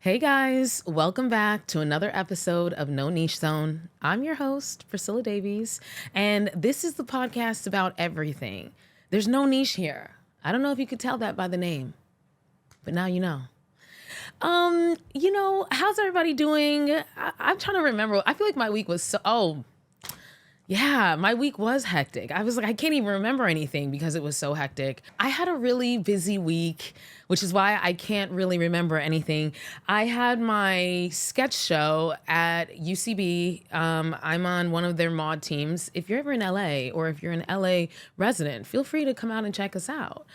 Hey guys, welcome back to another episode of No Niche Zone. I'm your host, Priscilla Davies, and this is the podcast about everything. There's no niche here. I don't know if you could tell that by the name, but now you know. How's everybody doing? I'm trying to remember. I feel like my week was my week was hectic. I was like, I can't even remember anything because it was so hectic. I had a really busy week, which is why I can't really remember anything. I had my sketch show at UCB. I'm on one of their mod teams. If you're ever in LA or if you're an LA resident, feel free to come out and check us out.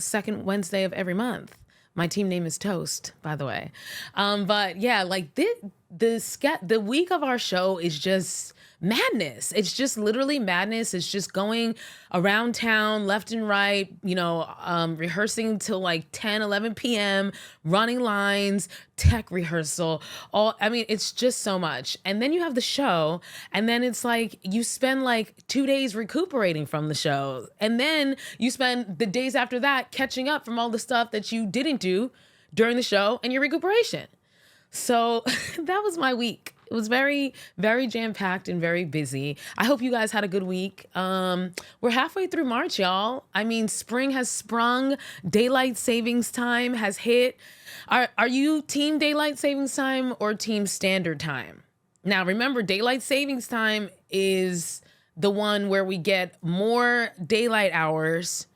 Second Wednesday of every month. My team name is Toast, by the way. But yeah, like the week of our show is just madness. It's just literally madness. It's just going around town left and right, rehearsing till like 10, 11 p.m., running lines, tech rehearsal. It's just so much. And then you have the show, and then it's like you spend like 2 days recuperating from the show. And then you spend the days after that catching up from all the stuff that you didn't do during the show and your recuperation. So that was my week. It was very, very jam-packed and very busy. I hope you guys had a good week. We're halfway through March, y'all. I mean, spring has sprung. Daylight savings time has hit. Are you team daylight savings time or team standard time? Now, remember, daylight savings time is the one where we get more daylight hours,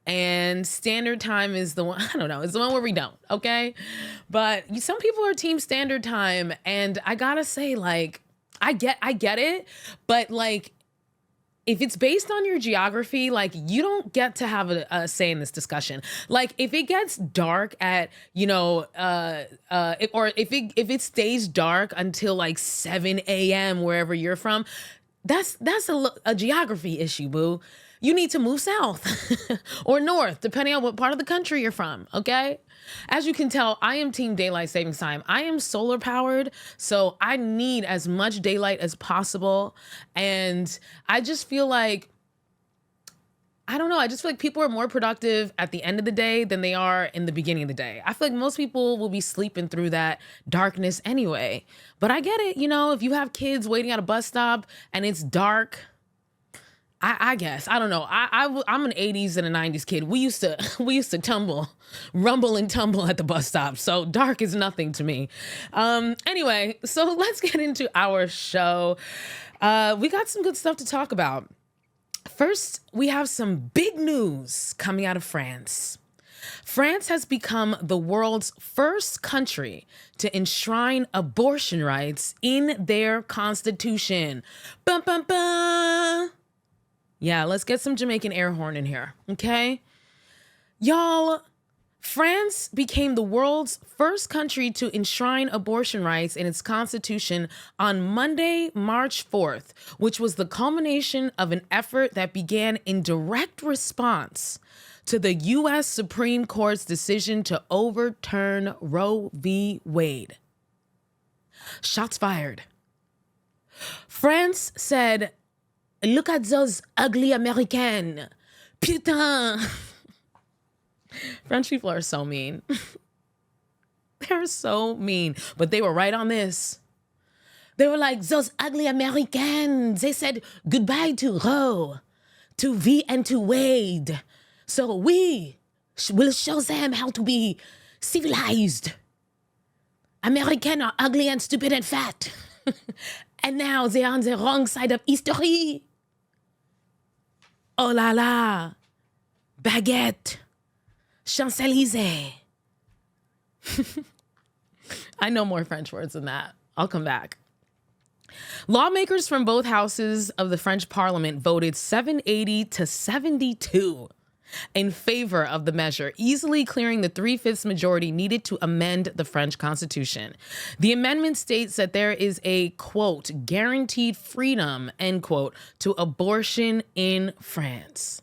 and standard time is the one, it's the one where we don't, okay? But some people are team standard time, and I gotta say, like, I get it, but like, if it's based on your geography, like, you don't get to have a say in this discussion. Like, if it gets dark at, if it stays dark until like 7 a.m. wherever you're from, that's a geography issue, boo. You need to move south or north, depending on what part of the country you're from, okay? As you can tell, I am team daylight savings time. I am solar powered, so I need as much daylight as possible. And I just feel like, I just feel like people are more productive at the end of the day than they are in the beginning of the day. I feel like most people will be sleeping through that darkness anyway. But I get it, if you have kids waiting at a bus stop and it's dark, I guess. I don't know. I'm an 80s and a 90s kid. We used to rumble and tumble at the bus stop. So dark is nothing to me. Anyway, so let's get into our show. We got some good stuff to talk about. First, we have some big news coming out of France. France has become the world's first country to enshrine abortion rights in their constitution. Bum, bum, bum. Yeah, let's get some Jamaican air horn in here, okay? Y'all, France became the world's first country to enshrine abortion rights in its constitution on Monday, March 4th, which was the culmination of an effort that began in direct response to the U.S. Supreme Court's decision to overturn Roe v. Wade. Shots fired. France said, "Look at those ugly Americans. Putain." French people are so mean. They're so mean. But they were right on this. They were like, those ugly Americans. They said goodbye to Roe, to V and to Wade. So we will show them how to be civilized. Americans are ugly and stupid and fat. And now they are on the wrong side of history. Oh la la, baguette, Champs-Élysées. I know more French words than that. I'll come back. Lawmakers from both houses of the French parliament voted 780 to 72 in favor of the measure, easily clearing the 3/5 majority needed to amend the French constitution. The amendment states that there is a, quote, guaranteed freedom, end quote, to abortion in France.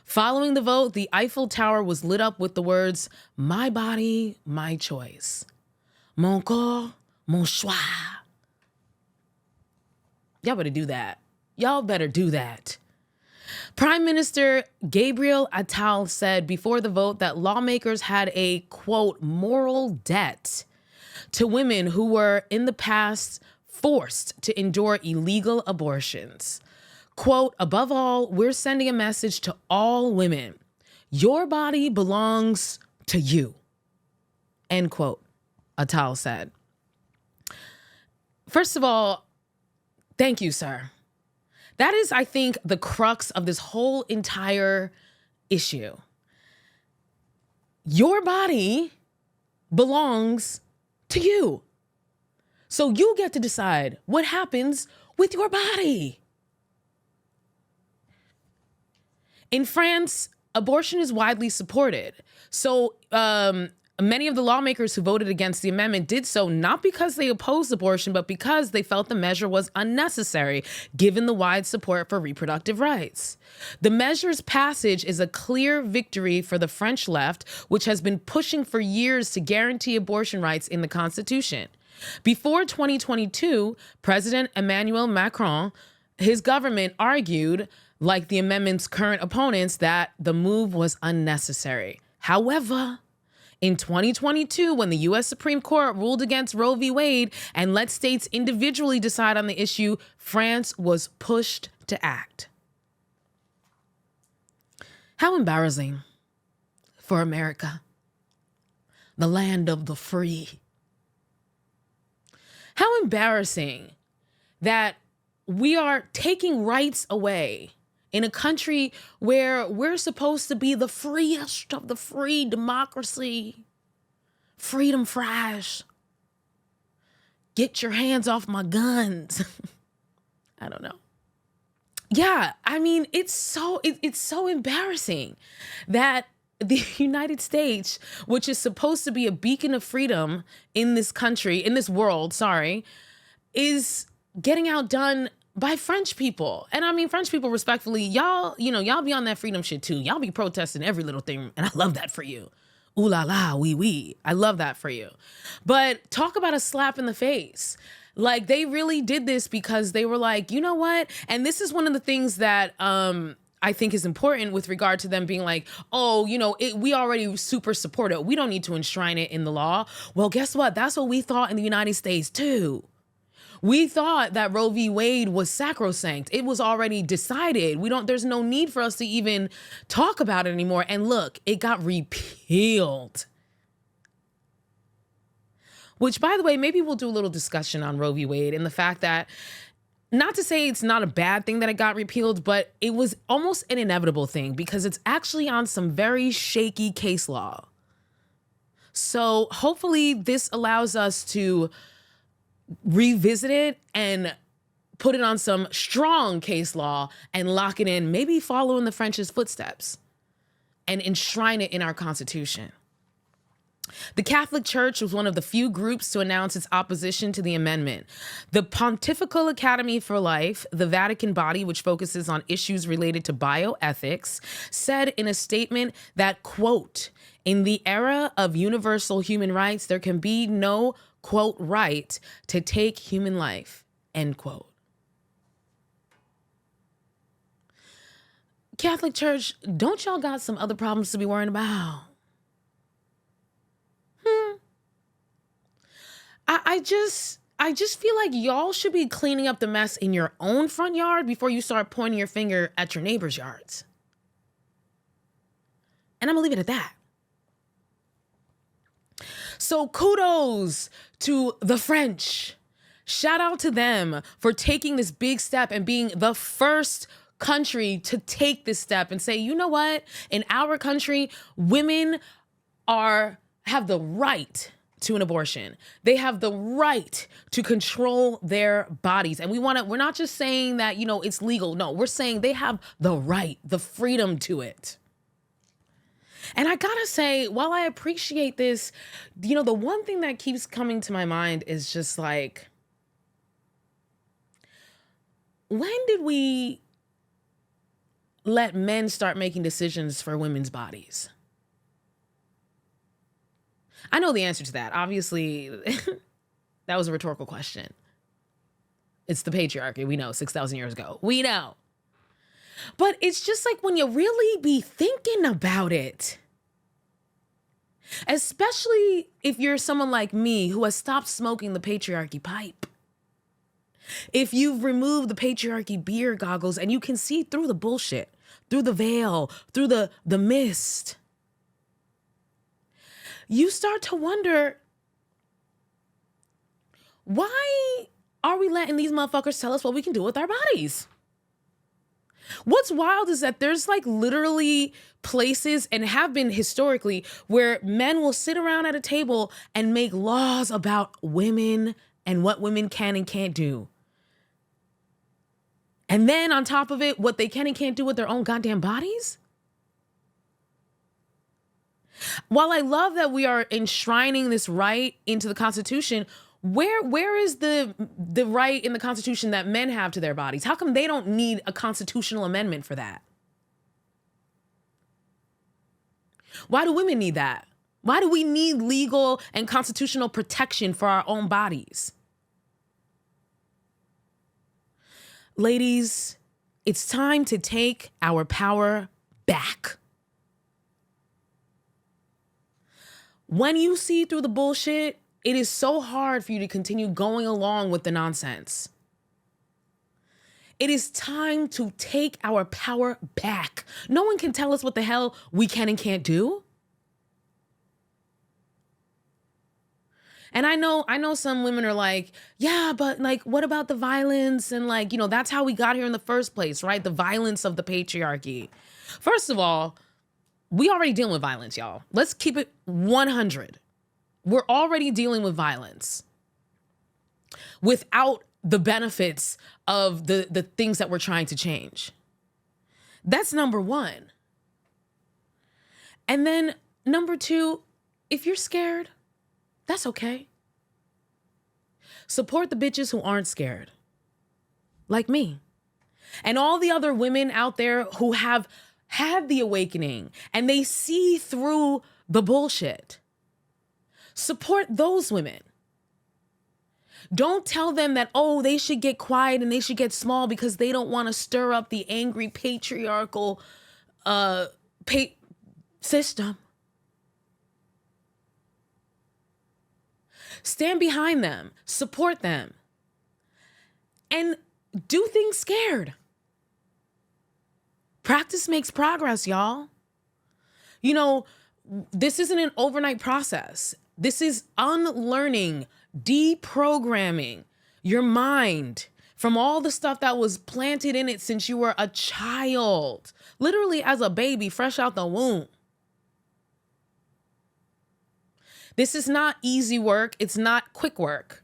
Following the vote, the Eiffel Tower was lit up with the words, "My body, my choice. Mon corps, mon choix." Y'all better do that. Y'all better do that. Prime Minister Gabriel Attal said before the vote that lawmakers had a, quote, moral debt to women who were in the past forced to endure illegal abortions. Quote, above all, we're sending a message to all women. Your body belongs to you. End quote, Attal said. First of all, thank you, sir. That is, I think, the crux of this whole entire issue. Your body belongs to you. So you get to decide what happens with your body. In France, abortion is widely supported. So many of the lawmakers who voted against the amendment did so not because they opposed abortion, but because they felt the measure was unnecessary, given the wide support for reproductive rights. The measure's passage is a clear victory for the French left, which has been pushing for years to guarantee abortion rights in the Constitution. Before 2022, President Emmanuel Macron, his government argued, like the amendment's current opponents, that the move was unnecessary. However, in 2022, when the U.S. Supreme Court ruled against Roe v. Wade and let states individually decide on the issue, France was pushed to act. How embarrassing for America, the land of the free. How embarrassing that we are taking rights away in a country where we're supposed to be the freest of the free, democracy, freedom fries. Get your hands off my guns. I don't know. Yeah, I mean, it's so embarrassing that the United States, which is supposed to be a beacon of freedom in this country, in this world, is getting outdone by French people. And I mean, French people, respectfully, y'all be on that freedom shit too. Y'all be protesting every little thing. And I love that for you. Ooh la la, wee wee. I love that for you. But talk about a slap in the face. Like, they really did this because they were like, you know what? And this is one of the things that I think is important with regard to them being like, oh, we already super support it. We don't need to enshrine it in the law. Well, guess what? That's what we thought in the United States too. We thought that Roe v. Wade was sacrosanct. It was already decided. There's no need for us to even talk about it anymore. And look, it got repealed. Which, by the way, maybe we'll do a little discussion on Roe v. Wade and the fact that, not to say it's not a bad thing that it got repealed, but it was almost an inevitable thing because it's actually on some very shaky case law. So hopefully this allows us to revisit it and put it on some strong case law and lock it in, maybe follow in the French's footsteps and enshrine it in our Constitution. The Catholic Church was one of the few groups to announce its opposition to the amendment. The Pontifical Academy for Life, the Vatican body which focuses on issues related to bioethics, said in a statement that, quote, in the era of universal human rights, there can be no, quote, right to take human life, end quote. Catholic Church, don't y'all got some other problems to be worrying about? I just feel like y'all should be cleaning up the mess in your own front yard before you start pointing your finger at your neighbor's yards. And I'm gonna leave it at that. So kudos to the French. Shout out to them for taking this big step and being the first country to take this step and say, you know what? In our country, women have the right to an abortion. They have the right to control their bodies. And we're not just saying that, it's legal. No, we're saying they have the right, the freedom to it. And I gotta say, while I appreciate this, the one thing that keeps coming to my mind is just like, when did we let men start making decisions for women's bodies? I know the answer to that. Obviously, that was a rhetorical question. It's the patriarchy. We know, 6,000 years ago. We know. But it's just like when you really be thinking about it, especially if you're someone like me who has stopped smoking the patriarchy pipe. If you've removed the patriarchy beer goggles and you can see through the bullshit, through the veil, through the mist, you start to wonder, why are we letting these motherfuckers tell us what we can do with our bodies? What's wild is that there's like literally places, and have been historically, where men will sit around at a table and make laws about women and what women can and can't do. And then on top of it, what they can and can't do with their own goddamn bodies. While I love that we are enshrining this right into the Constitution, where is the right in the Constitution that men have to their bodies? How come they don't need a constitutional amendment for that? Why do women need that? Why do we need legal and constitutional protection for our own bodies? Ladies, it's time to take our power back. When you see through the bullshit, it is so hard for you to continue going along with the nonsense. It is time to take our power back. No one can tell us what the hell we can and can't do. And I know some women are like, yeah, but like, what about the violence? And like, that's how we got here in the first place, right? The violence of the patriarchy. First of all, we already dealing with violence, y'all. Let's keep it 100. We're already dealing with violence without the benefits of the things that we're trying to change. That's number one. And then number two, if you're scared, that's okay. Support the bitches who aren't scared, like me. And all the other women out there who have had the awakening and they see through the bullshit. Support those women. Don't tell them that, oh, they should get quiet and they should get small because they don't want to stir up the angry patriarchal system. Stand behind them, support them, and do things scared. Practice makes progress, y'all. This isn't an overnight process. This is unlearning, deprogramming your mind from all the stuff that was planted in it since you were a child, literally as a baby, fresh out the womb. This is not easy work. It's not quick work,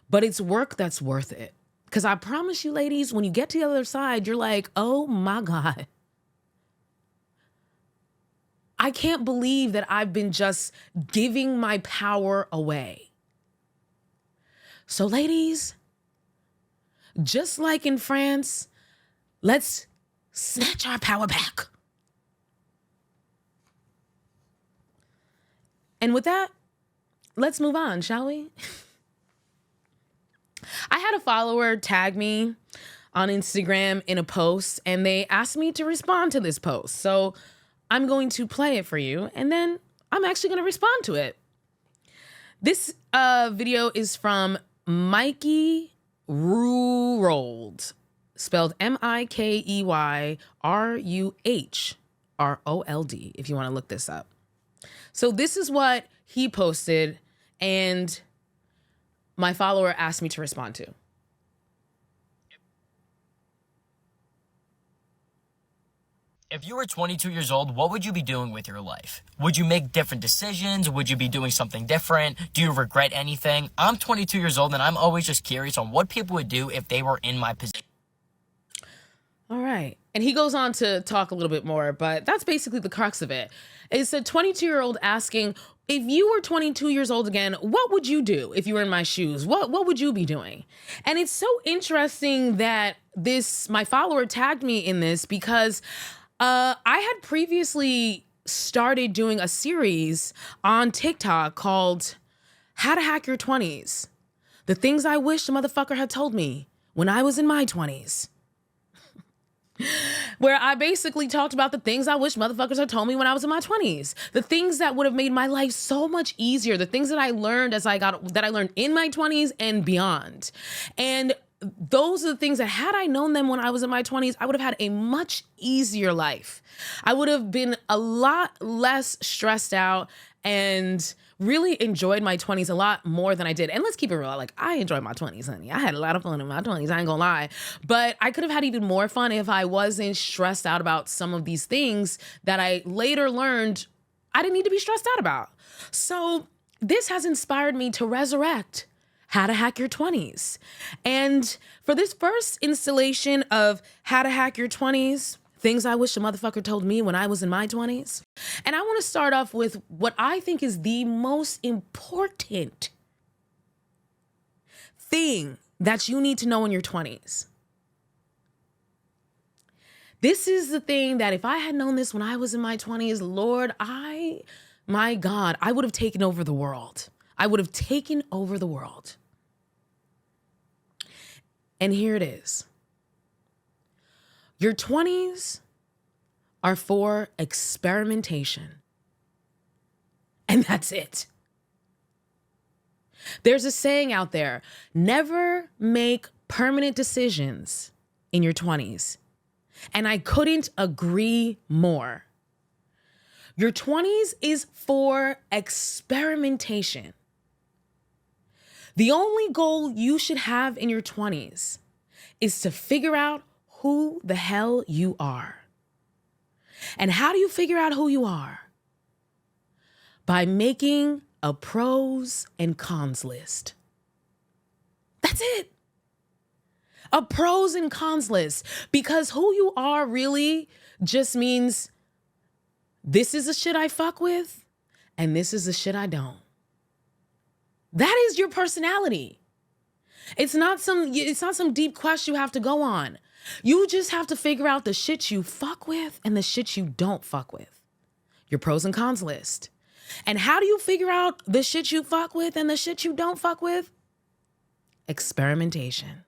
but it's work that's worth it. Because I promise you, ladies, when you get to the other side, you're like, oh my God. I can't believe that I've been just giving my power away. So ladies, just like in France, let's snatch our power back. And with that, let's move on, shall we? I had a follower tag me on Instagram in a post, and they asked me to respond to this post. So I'm going to play it for you, and then I'm actually going to respond to it. This video is from Mikey Rurold, spelled MikeyRuhrold, if you want to look this up. So this is what he posted, and my follower asked me to respond to. If you were 22 years old, what would you be doing with your life? Would you make different decisions? Would you be doing something different? Do you regret anything? I'm 22 years old, and I'm always just curious on what people would do if they were in my position. All right. And he goes on to talk a little bit more, but that's basically the crux of it. It's a 22-year-old asking, if you were 22 years old again, what would you do if you were in my shoes? What would you be doing? And it's so interesting that my follower tagged me in this because I had previously started doing a series on TikTok called How to Hack Your 20s. The things I wish the motherfucker had told me when I was in my 20s. where I basically talked about the things I wish motherfuckers had told me when I was in my 20s. The things that would have made my life so much easier. The things that I learned that I learned in my 20s and beyond. And those are the things that had I known them when I was in my 20s, I would have had a much easier life. I would have been a lot less stressed out and really enjoyed my 20s a lot more than I did. And let's keep it real. Like, I enjoyed my 20s, honey. I had a lot of fun in my 20s. I ain't gonna lie. But I could have had even more fun if I wasn't stressed out about some of these things that I later learned I didn't need to be stressed out about. So this has inspired me to resurrect How to Hack Your 20s. And for this first installation of How to Hack Your 20s, things I wish a motherfucker told me when I was in my 20s. And I want to start off with what I think is the most important thing that you need to know in your 20s. This is the thing that if I had known this when I was in my 20s, Lord, my God, I would have taken over the world. I would have taken over the world. And here it is. Your 20s are for experimentation. And that's it. There's a saying out there, never make permanent decisions in your 20s. And I couldn't agree more. Your 20s is for experimentation. The only goal you should have in your 20s is to figure out who the hell you are. And how do you figure out who you are? By making a pros and cons list. That's it. A pros and cons list. Because who you are really just means this is the shit I fuck with and this is the shit I don't. That is your personality. It's not some deep quest you have to go on. You just have to figure out the shit you fuck with and the shit you don't fuck with. Your pros and cons list. And how do you figure out the shit you fuck with and the shit you don't fuck with? Experimentation.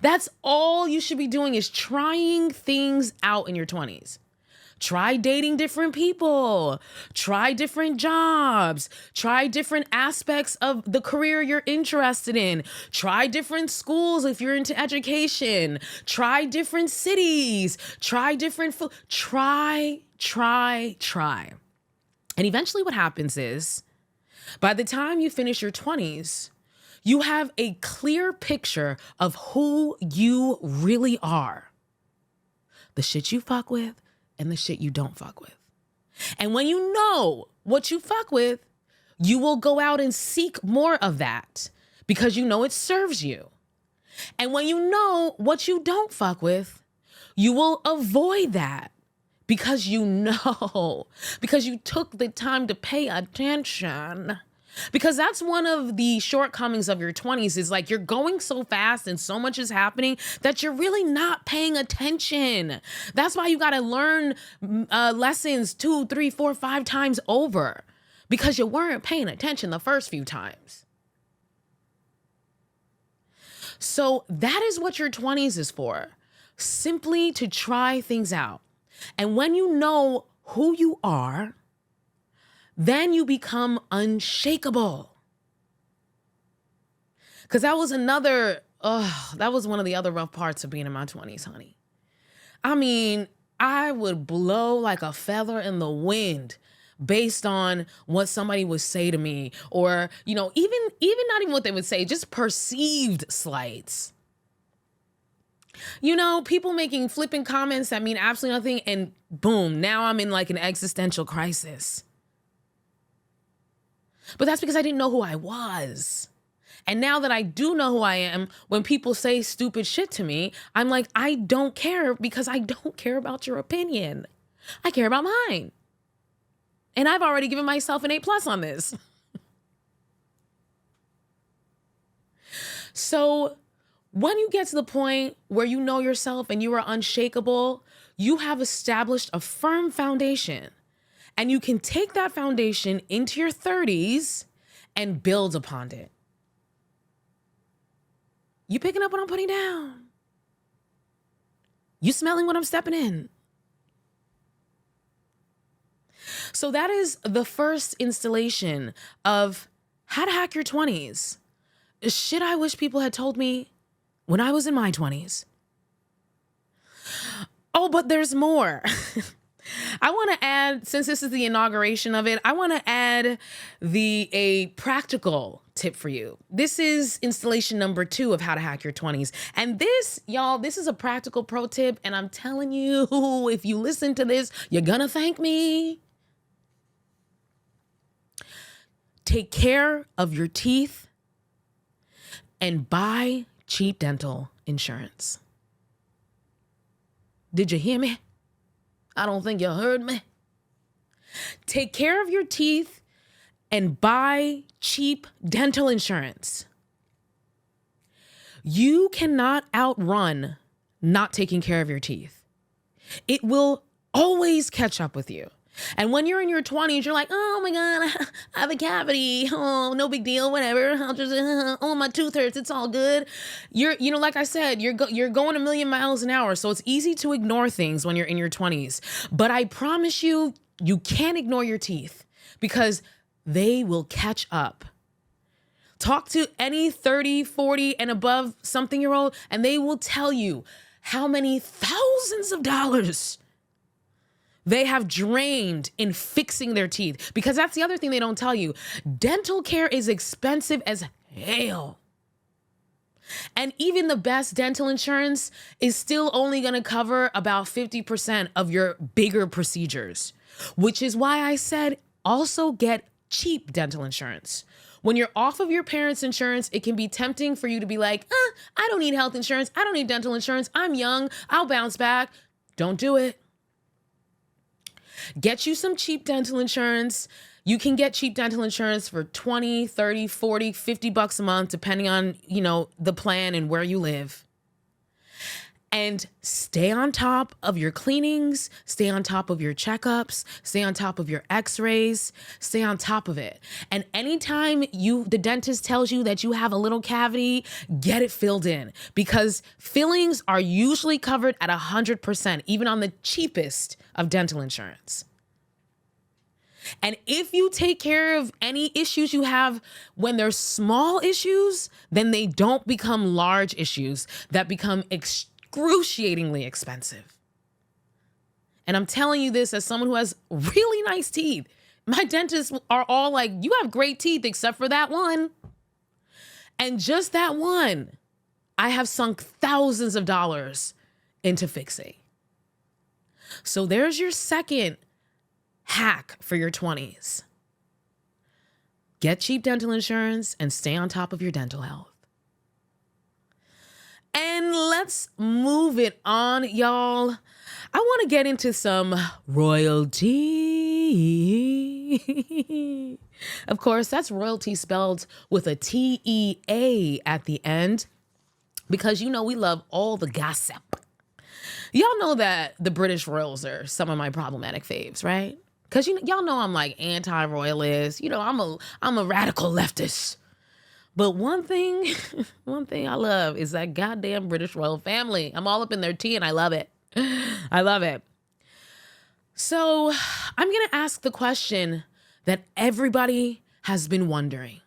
That's all you should be doing, is trying things out in your 20s. Try dating different people, try different jobs, try different aspects of the career you're interested in, try different schools if you're into education, try different cities, try different food, try. And eventually what happens is, by the time you finish your 20s, you have a clear picture of who you really are. The shit you fuck with, and the shit you don't fuck with. And when you know what you fuck with, you will go out and seek more of that because you know it serves you. And when you know what you don't fuck with, you will avoid that because you know, because you took the time to pay attention. Because that's one of the shortcomings of your 20s is like you're going so fast and so much is happening that you're really not paying attention. That's why you got to learn lessons 2, 3, 4, 5 times over because you weren't paying attention the first few times. So that is what your 20s is for, simply to try things out. And when you know who you are, then you become unshakable. Because that was one of the other rough parts of being in my 20s, honey. I mean, I would blow like a feather in the wind based on what somebody would say to me, or, you know, even not even what they would say, just perceived slights. You know, people making flippant comments that mean absolutely nothing, and boom, now I'm in like an existential crisis. But that's because I didn't know who I was. And now that I do know who I am, when people say stupid shit to me, I'm like, I don't care, because I don't care about your opinion. I care about mine. And I've already given myself an A+ on this. So when you get to the point where you know yourself and you are unshakable, you have established a firm foundation. And you can take that foundation into your 30s and build upon it. You picking up what I'm putting down? You smelling what I'm stepping in? So that is the first installation of how to hack your 20s. Shit I wish people had told me when I was in my 20s. Oh, but there's more. I want to add, since this is the inauguration of it, I want to add a practical tip for you. This is installation number 2 of how to hack your 20s. And this, y'all, this is a practical pro tip. And I'm telling you, if you listen to this, you're going to thank me. Take care of your teeth and buy cheap dental insurance. Did you hear me? I don't think you heard me. Take care of your teeth and buy cheap dental insurance. You cannot outrun not taking care of your teeth. It will always catch up with you. And when you're in your 20s, you're like, oh my God, I have a cavity. Oh, no big deal, whatever. I'll just, oh, my tooth hurts. It's all good. Like I said, you're going a million miles an hour. So it's easy to ignore things when you're in your 20s. But I promise you, you can't ignore your teeth because they will catch up. Talk to any 30, 40 and above something-year-old, and they will tell you how many thousands of dollars they have drained in fixing their teeth. Because that's the other thing they don't tell you. Dental care is expensive as hell. And even the best dental insurance is still only going to cover about 50% of your bigger procedures, which is why I said also get cheap dental insurance. When you're off of your parents' insurance, it can be tempting for you to be like, I don't need health insurance. I don't need dental insurance. I'm young. I'll bounce back. Don't do it. Get you some cheap dental insurance. You can get cheap dental insurance for 20, 30, 40, 50 bucks a month, depending on, the plan and where you live. And stay on top of your cleanings, stay on top of your checkups, stay on top of your x-rays, stay on top of it. And anytime the dentist tells you that you have a little cavity, get it filled in because fillings are usually covered at 100%, even on the cheapest of dental insurance. And if you take care of any issues you have when they're small issues, then they don't become large issues that become excruciatingly expensive. And I'm telling you this as someone who has really nice teeth. My dentists are all like, you have great teeth except for that one. And just that one, I have sunk thousands of dollars into fixing. So there's your second hack for your 20s. Get cheap dental insurance and stay on top of your dental health. And let's move it on, y'all. I want to get into some royalty. Of course, that's royalty spelled with a T-E-A at the end because we love all the gossip. Y'all know that the British royals are some of my problematic faves, right? Because y'all know I'm like anti-royalist. I'm a radical leftist. But one thing I love is that goddamn British royal family. I'm all up in their tea and I love it. I love it. So I'm going to ask the question that everybody has been wondering.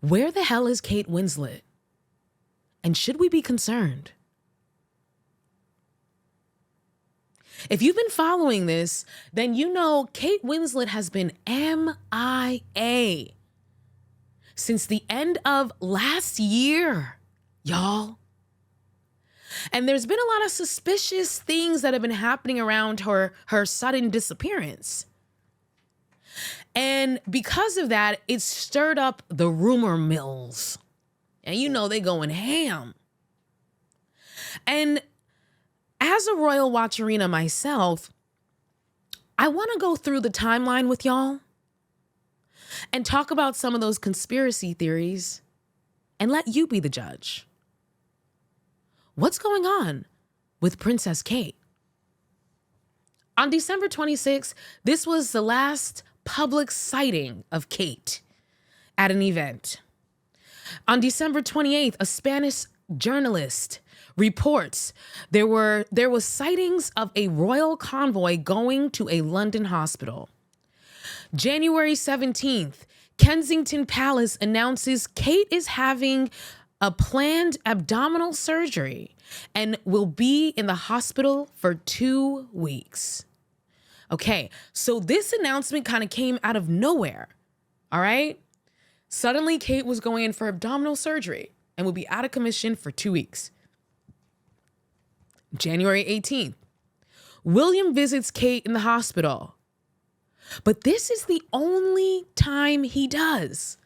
Where the hell is Kate Winslet? And should we be concerned? If you've been following this, then Kate Winslet has been MIA since the end of last year, y'all. And there's been a lot of suspicious things that have been happening around her sudden disappearance. And because of that, it stirred up the rumor mills. And they going ham. And as a royal watcherina myself, I want to go through the timeline with y'all and talk about some of those conspiracy theories and let you be the judge. What's going on with Princess Kate? On December 26th, this was the last public sighting of Kate at an event. On December 28th, a Spanish journalist reports there was sightings of a royal convoy going to a London hospital. January 17th, Kensington Palace announces Kate is having a planned abdominal surgery and will be in the hospital for 2 weeks. Okay, so this announcement kind of came out of nowhere, all right? Suddenly, Kate was going in for abdominal surgery and would be out of commission for 2 weeks. January 18th, William visits Kate in the hospital. But this is the only time he does.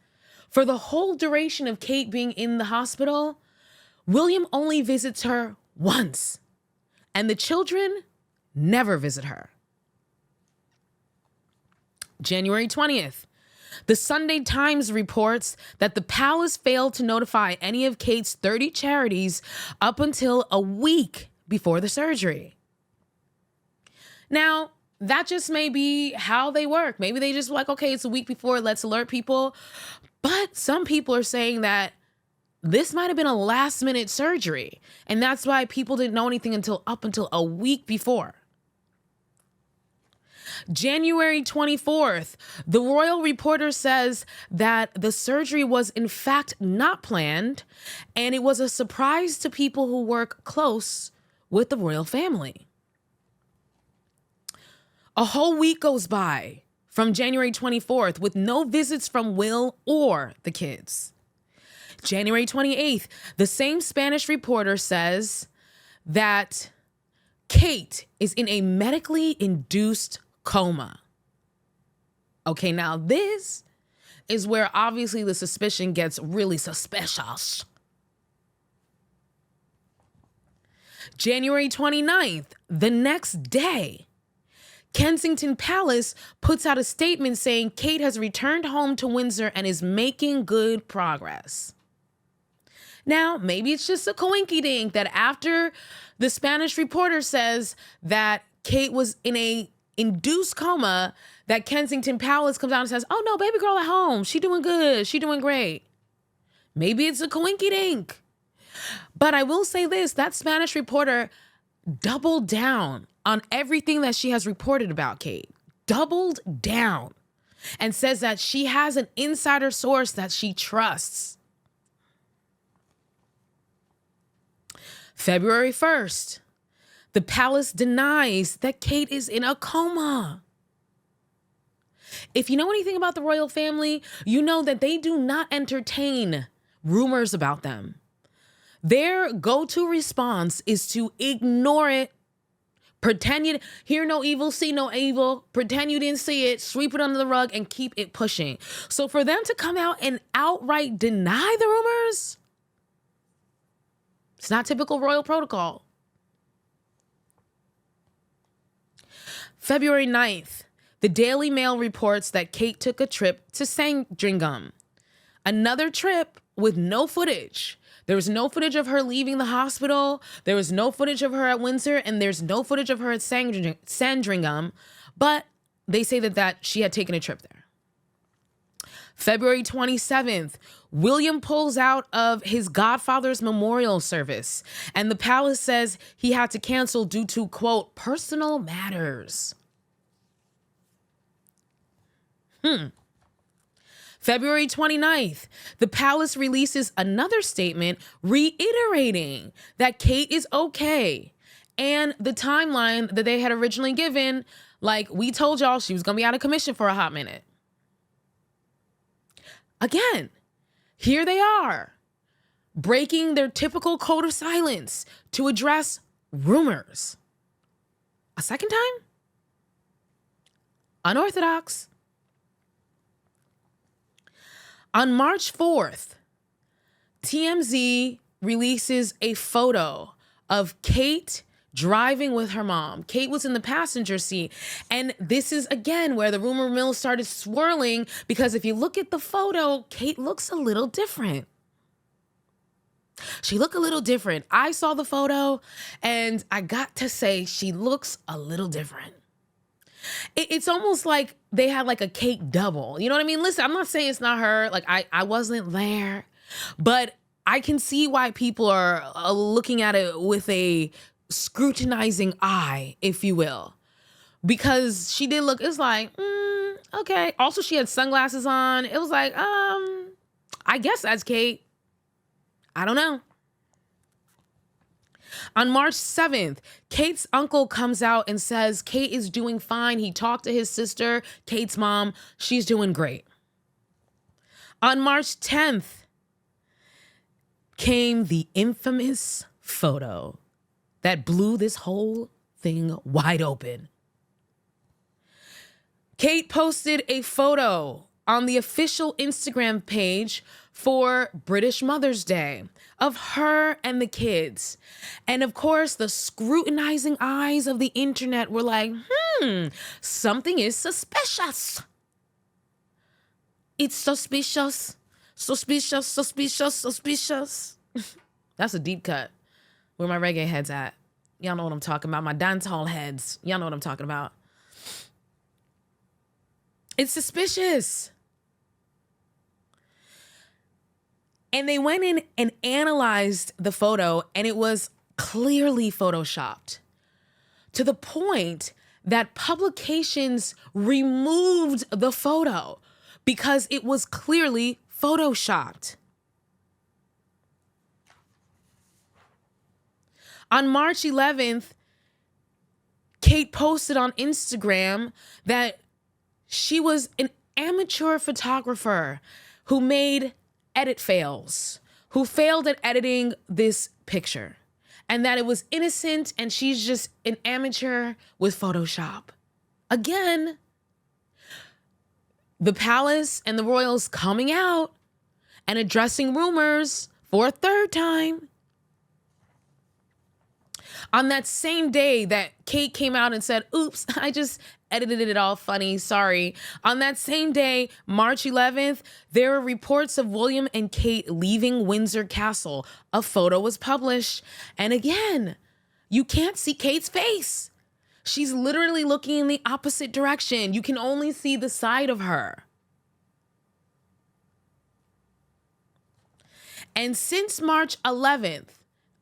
For the whole duration of Kate being in the hospital, William only visits her once, and the children never visit her. January 20th, the Sunday Times reports that the palace failed to notify any of Kate's 30 charities up until a week before the surgery. Now, that just may be how they work. Maybe they just like, okay, it's a week before, let's alert people. But some people are saying that this might have been a last minute surgery, and that's why people didn't know anything until a week before. January 24th, the royal reporter says that the surgery was in fact not planned, and it was a surprise to people who work close with the royal family. A whole week goes by from January 24th with no visits from Will or the kids. January 28th, the same Spanish reporter says that Kate is in a medically induced coma. Okay, now this is where obviously the suspicion gets really suspicious. January 29th, the next day, Kensington Palace puts out a statement saying Kate has returned home to Windsor and is making good progress. Now, maybe it's just a coinky-dink that after the Spanish reporter says that Kate was in a induced coma, that Kensington Palace comes out and says, oh no, baby girl at home. She doing good. She doing great. Maybe it's a coinky-dink. But I will say this, that Spanish reporter doubled down on everything that she has reported about Kate. Doubled down and says that she has an insider source that she trusts. February 1st, the palace denies that Kate is in a coma. If you know anything about the royal family, you know that they do not entertain rumors about them. Their go-to response is to ignore it, pretend you hear no evil, see no evil, pretend you didn't see it, sweep it under the rug, and keep it pushing. So for them to come out and outright deny the rumors, it's not typical royal protocol. February 9th, the Daily Mail reports that Kate took a trip to Sandringham. Another trip with no footage. There was no footage of her leaving the hospital. There was no footage of her at Windsor, and there's no footage of her at Sandringham, but they say that she had taken a trip there. February 27th, William pulls out of his godfather's memorial service, and the palace says he had to cancel due to, quote, personal matters. February 29th, the palace releases another statement reiterating that Kate is okay. And the timeline that they had originally given, like we told y'all, she was going to be out of commission for a hot minute. Again, here they are, breaking their typical code of silence to address rumors. A second time? Unorthodox. On March 4th, TMZ releases a photo of Kate driving with her mom. Kate was in the passenger seat. And this is, again, where the rumor mill started swirling, because if you look at the photo, Kate looks a little different. She looked a little different. I saw the photo, and I got to say, she looks a little different. It's almost like they had like a Kate double. You know what I mean? Listen, I'm not saying it's not her. Like I wasn't there, but I can see why people are looking at it with a scrutinizing eye, if you will, because she did look, it's like, okay. Also, she had sunglasses on. It was like, I guess that's Kate. I don't know. On March 7th, Kate's uncle comes out and says Kate is doing fine. He talked to his sister, Kate's mom. She's doing great. On March 10th came the infamous photo that blew this whole thing wide open. Kate posted a photo on the official Instagram page for British Mother's Day of her and the kids. And of course, the scrutinizing eyes of the internet were like, something is suspicious. It's suspicious, suspicious, suspicious, suspicious. That's a deep cut. Where my reggae heads at? Y'all know what I'm talking about. My dance hall heads. Y'all know what I'm talking about. It's suspicious. And they went in and analyzed the photo, and it was clearly photoshopped to the point that publications removed the photo because it was clearly photoshopped. On March 11th, Kate posted on Instagram that she was an amateur photographer who made edit fails, who failed at editing this picture, and that it was innocent and she's just an amateur with Photoshop. Again, the palace and the royals coming out and addressing rumors for a third time. On that same day that Kate came out and said, oops, I just edited it all funny, sorry. On that same day, March 11th, there were reports of William and Kate leaving Windsor Castle. A photo was published. And again, you can't see Kate's face. She's literally looking in the opposite direction. You can only see the side of her. And since March 11th,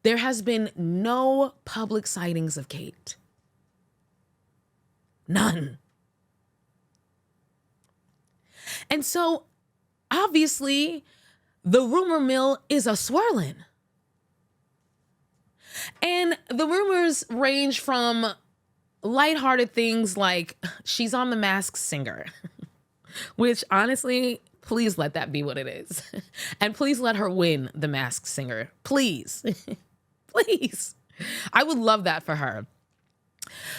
there has been no public sightings of Kate. None. And so, obviously, the rumor mill is a swirling. And the rumors range from lighthearted things like she's on The Masked Singer, which honestly, please let that be what it is. And please let her win The Masked Singer. Please. Please. I would love that for her.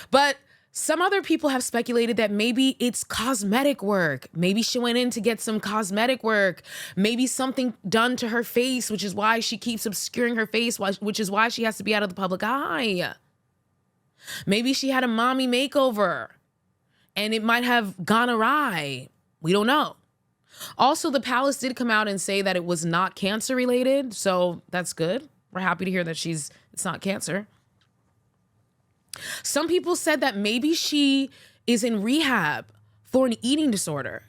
But some other people have speculated that maybe it's cosmetic work. Maybe she went in to get some cosmetic work. Maybe something done to her face, which is why she keeps obscuring her face, which is why she has to be out of the public eye. Maybe she had a mommy makeover and it might have gone awry. We don't know. Also, the palace did come out and say that it was not cancer related. So that's good. We're happy to hear that it's not cancer. Some people said that maybe she is in rehab for an eating disorder.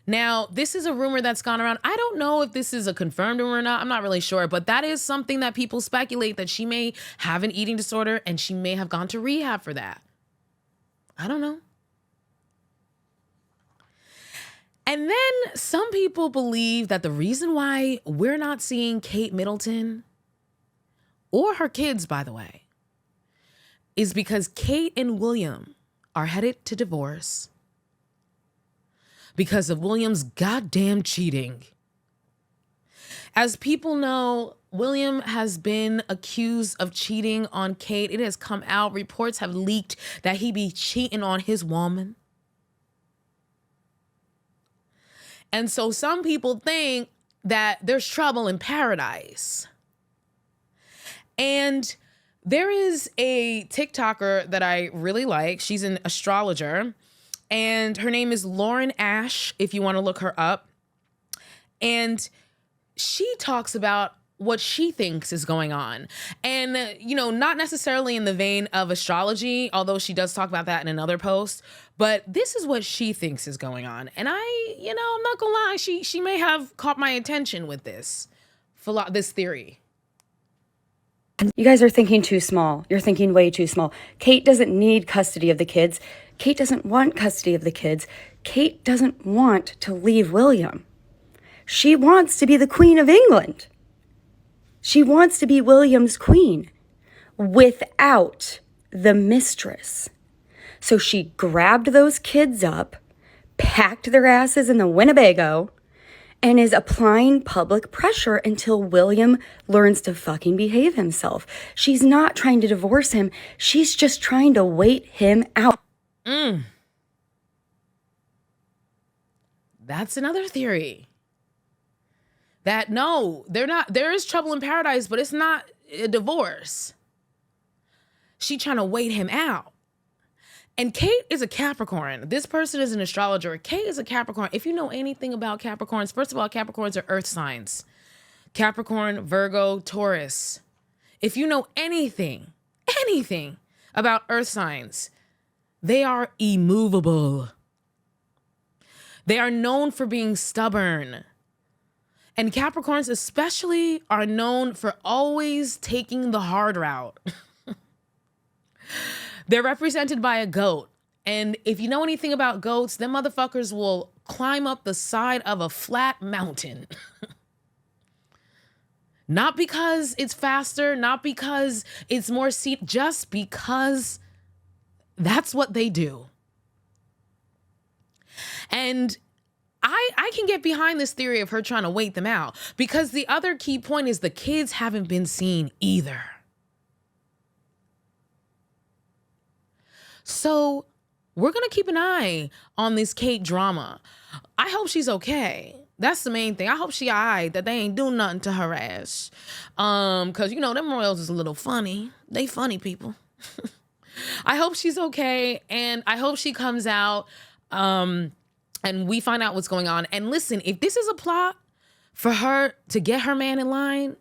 Now, this is a rumor that's gone around. I don't know if this is a confirmed rumor or not. I'm not really sure, but that is something that people speculate, that she may have an eating disorder and she may have gone to rehab for that. I don't know. And then some people believe that the reason why we're not seeing Kate Middleton, or her kids, by the way, is because Kate and William are headed to divorce because of William's goddamn cheating. As people know, William has been accused of cheating on Kate. It has come out. Reports have leaked that he be cheating on his woman. And so some people think that there's trouble in paradise. And there is a TikToker that I really like. She's an astrologer, and her name is Lauren Ash, if you want to look her up. And she talks about what she thinks is going on. And, not necessarily in the vein of astrology, although she does talk about that in another post, but this is what she thinks is going on. And I'm not gonna lie, she may have caught my attention with this. this theory. You guys are thinking too small. You're thinking way too small. Kate doesn't need custody of the kids. Kate doesn't want custody of the kids. Kate doesn't want to leave William. She wants to be the Queen of England. She wants to be William's queen without the mistress. So she grabbed those kids up, packed their asses in the Winnebago, and is applying public pressure until William learns to fucking behave himself. She's not trying to divorce him. She's just trying to wait him out. That's another theory. That no, they're not. There is trouble in paradise, but it's not a divorce. She trying to wait him out. And Kate is a Capricorn. This person is an astrologer. Kate is a Capricorn. If you know anything about Capricorns, first of all, Capricorns are earth signs. Capricorn, Virgo, Taurus. If you know anything about earth signs, they are immovable. They are known for being stubborn. And Capricorns especially are known for always taking the hard route. They're represented by a goat. And if you know anything about goats, them motherfuckers will climb up the side of a flat mountain. Not because it's faster, not because it's more seat, just because that's what they do. And I can get behind this theory of her trying to wait them out, because the other key point is the kids haven't been seen either. So we're going to keep an eye on this Kate drama. I hope she's okay. That's the main thing. I hope she all right, that they ain't doing nothing to her ass. Because, you know, them royals is a little funny. They funny people. I hope she's okay. And I hope she comes out and we find out what's going on. And listen, if this is a plot for her to get her man in line,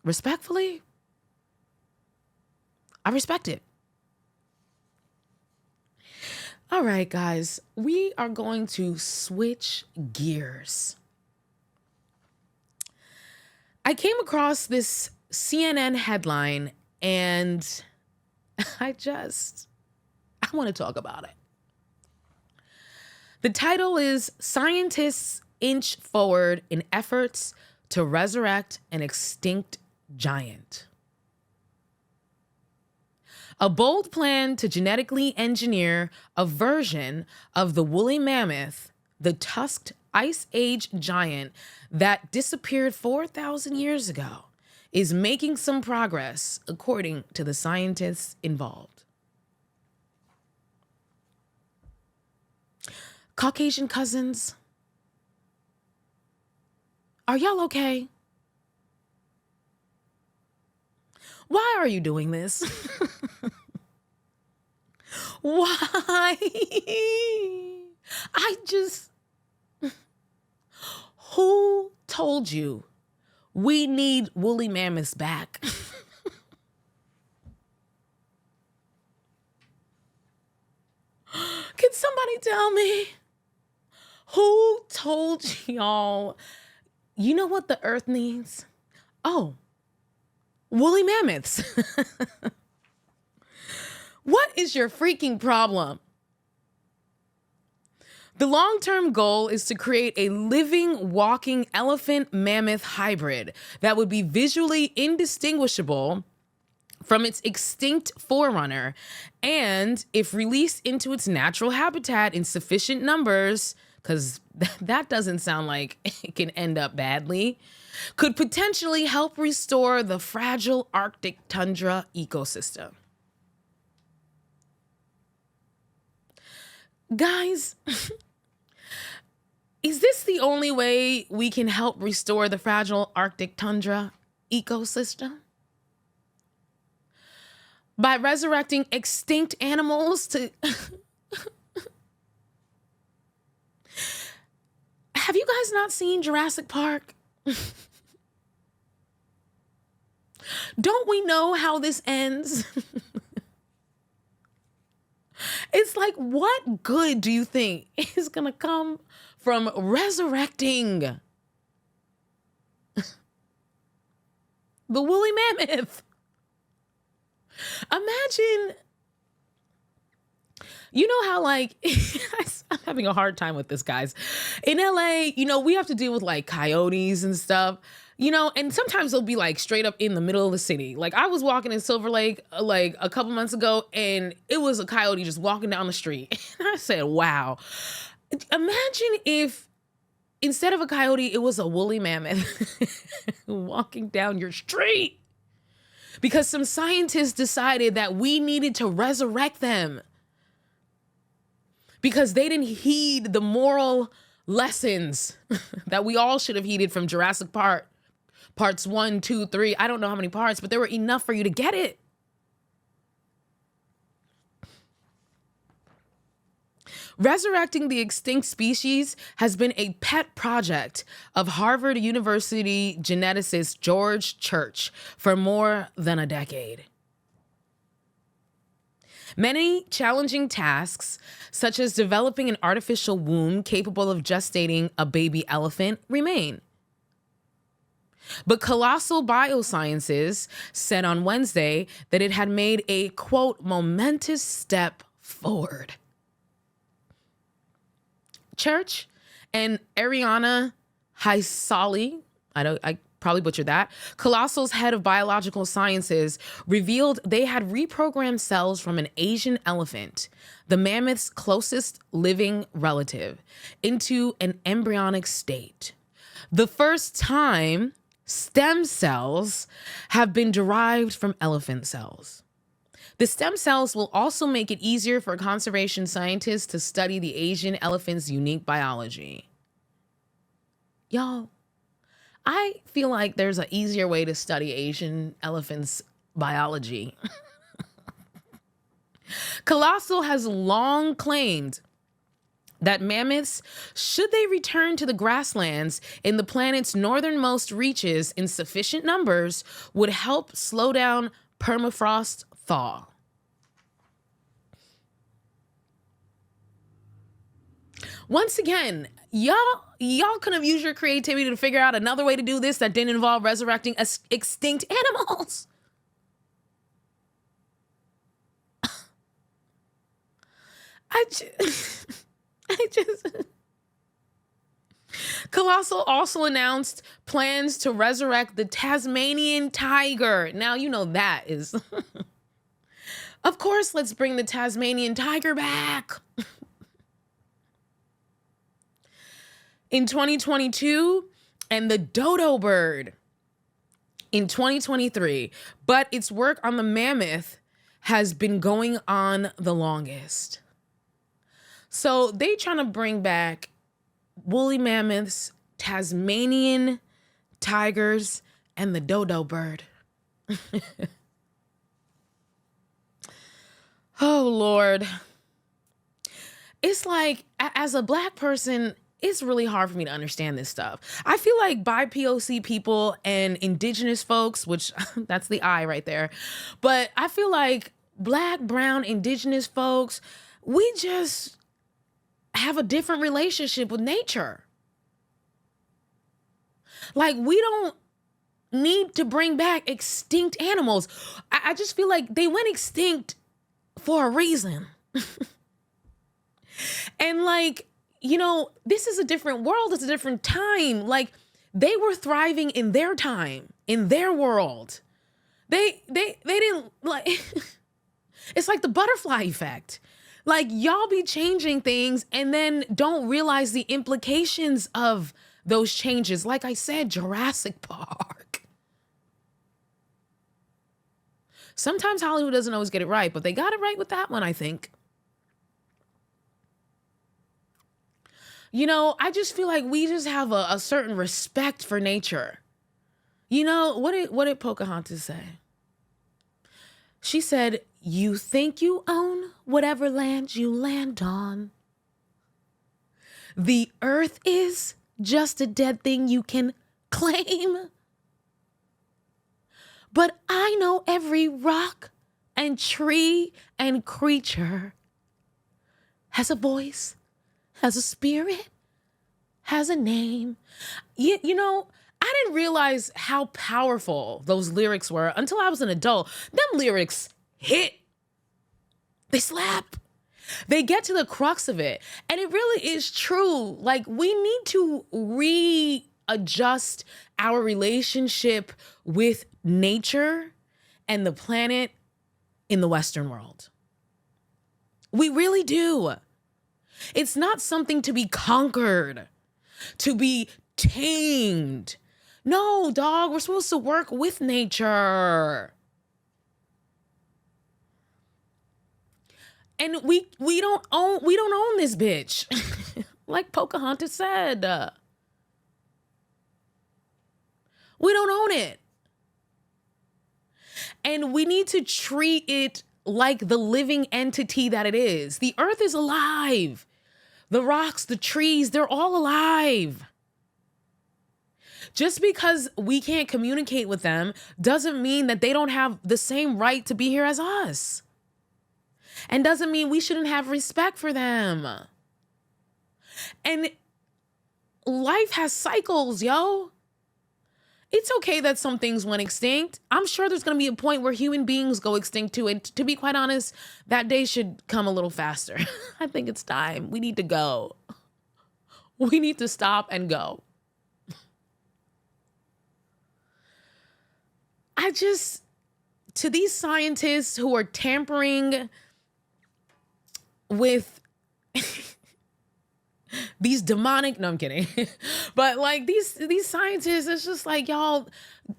respectfully, I respect it. All right, guys, we are going to switch gears. I came across this CNN headline and I want to talk about it. The title is "Scientists Inch Forward in Efforts to Resurrect an Extinct Giant." A bold plan to genetically engineer a version of the woolly mammoth, the tusked Ice Age giant that disappeared 4,000 years ago, is making some progress, according to the scientists involved. Caucasian cousins, are y'all okay? Why are you doing this? Why? Who told you we need woolly mammoths back? Can somebody tell me? Who told y'all, you know what the earth needs? Oh, woolly mammoths. What is your freaking problem? The long-term goal is to create a living, walking elephant-mammoth hybrid that would be visually indistinguishable from its extinct forerunner, and if released into its natural habitat in sufficient numbers, because that doesn't sound like it can end up badly, could potentially help restore the fragile Arctic tundra ecosystem. Guys, is this the only way we can help restore the fragile Arctic tundra ecosystem? By resurrecting extinct animals to... Have you guys not seen Jurassic Park? Don't we know how this ends? It's like, what good do you think is going to come from resurrecting the woolly mammoth. Imagine, you know how like, I'm having a hard time with this, guys. In LA, we have to deal with like coyotes and stuff, and sometimes they'll be like straight up in the middle of the city. Like I was walking in Silver Lake like a couple months ago, and it was a coyote just walking down the street. And I said, wow, imagine if instead of a coyote, it was a woolly mammoth walking down your street. Because some scientists decided that we needed to resurrect them. Because they didn't heed the moral lessons that we all should have heeded from Jurassic Park. Parts 1, 2, 3. I don't know how many parts, but there were enough for you to get it. Resurrecting the extinct species has been a pet project of Harvard University geneticist George Church for more than a decade. Many challenging tasks, such as developing an artificial womb capable of gestating a baby elephant, remain. But Colossal Biosciences said on Wednesday that it had made a, quote, momentous step forward. Church and Ariana Haisali, I probably butchered that, Colossal's head of biological sciences, revealed they had reprogrammed cells from an Asian elephant, the mammoth's closest living relative, into an embryonic state. The first time stem cells have been derived from elephant cells. The stem cells will also make it easier for conservation scientists to study the Asian elephant's unique biology. Y'all, I feel like there's an easier way to study Asian elephants' biology. Colossal has long claimed that mammoths, should they return to the grasslands in the planet's northernmost reaches in sufficient numbers, would help slow down permafrost thaw. Once again, y'all could have used your creativity to figure out another way to do this that didn't involve resurrecting extinct animals. I just Colossal also announced plans to resurrect the Tasmanian tiger. Now, that is... Of course, let's bring the Tasmanian tiger back. In 2022, and the dodo bird in 2023. But its work on the mammoth has been going on the longest. So they trying to bring back woolly mammoths, Tasmanian tigers, and the dodo bird. Oh, Lord. It's like, as a Black person, it's really hard for me to understand this stuff. I feel like BIPOC people and Indigenous folks, which that's the I right there, but I feel like Black, brown, Indigenous folks, we just have a different relationship with nature. Like, we don't need to bring back extinct animals. I just feel like they went extinct for a reason. And like, this is a different world. It's a different time. Like, they were thriving in their time, in their world. They didn't like, it's like the butterfly effect. Like, y'all be changing things and then don't realize the implications of those changes. Like I said, Jurassic Park. Sometimes Hollywood doesn't always get it right, but they got it right with that one, I think. I just feel like we just have a certain respect for nature. What did Pocahontas say? She said, "You think you own whatever land you land on. The earth is just a dead thing you can claim. But I know every rock and tree and creature has a voice, has a spirit, has a name." I I didn't realize how powerful those lyrics were until I was an adult. Them lyrics hit. They slap. They get to the crux of it. And it really is true. Like, we need to readjust our relationship with nature and the planet in the Western world. We really do. It's not something to be conquered, to be tamed. No, dog, we're supposed to work with nature. And we don't own this bitch. Like Pocahontas said. We don't own it. And we need to treat it like the living entity that it is. The earth is alive. The rocks, the trees, they're all alive. Just because we can't communicate with them doesn't mean that they don't have the same right to be here as us. And doesn't mean we shouldn't have respect for them. And life has cycles, yo. It's okay that some things went extinct. I'm sure there's going to be a point where human beings go extinct too. And to be quite honest, that day should come a little faster. I think it's time. We need to go. We need to stop and go. To these scientists who are tampering with these demonic, no, I'm kidding. But like these scientists, it's just like, y'all,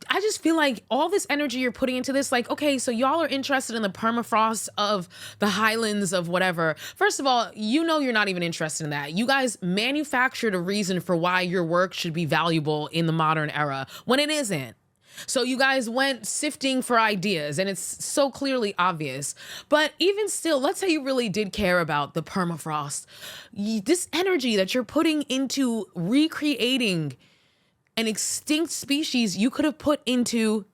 I just feel like all this energy you're putting into this, like, okay, so y'all are interested in the permafrost of the highlands of whatever. First of all, you know, you're not even interested in that. You guys manufactured a reason for why your work should be valuable in the modern era when it isn't. So you guys went sifting for ideas, and it's so clearly obvious. But even still, let's say you really did care about the permafrost. This energy that you're putting into recreating an extinct species, you could have put into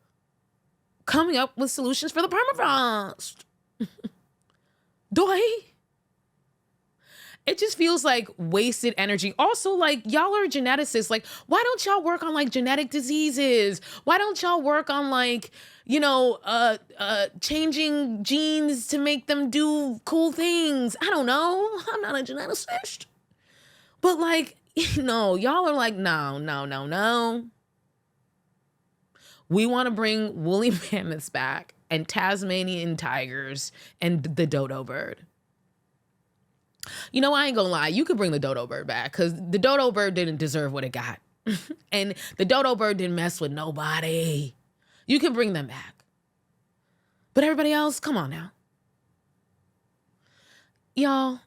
coming up with solutions for the permafrost. Doy. It just feels like wasted energy. Also, like, y'all are geneticists. Like, why don't y'all work on like genetic diseases? Why don't y'all work on like, you know, changing genes to make them do cool things? I don't know. I'm not a geneticist. But like, no, y'all are like, no. We want to bring woolly mammoths back and Tasmanian tigers and the dodo bird. You know, I ain't gonna lie. You could bring the dodo bird back because the dodo bird didn't deserve what it got. And the dodo bird didn't mess with nobody. You can bring them back. But everybody else, come on now. Y'all,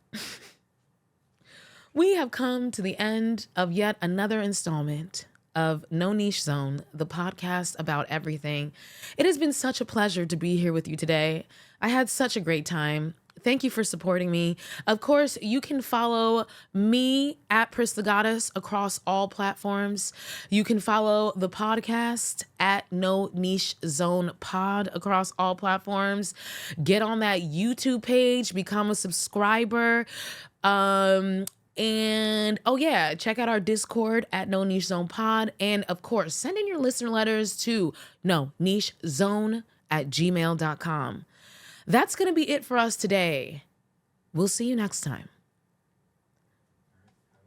we have come to the end of yet another installment of No Niche Zone, the podcast about everything. It has been such a pleasure to be here with you today. I had such a great time. Thank you for supporting me. Of course, you can follow me at Pris the Goddess across all platforms. You can follow the podcast at No Niche Zone Pod across all platforms. Get on that YouTube page, become a subscriber. And oh yeah, check out our Discord at No Niche Zone Pod. And of course, send in your listener letters to nonichezone@gmail.com. That's going to be it for us today. We'll see you next time.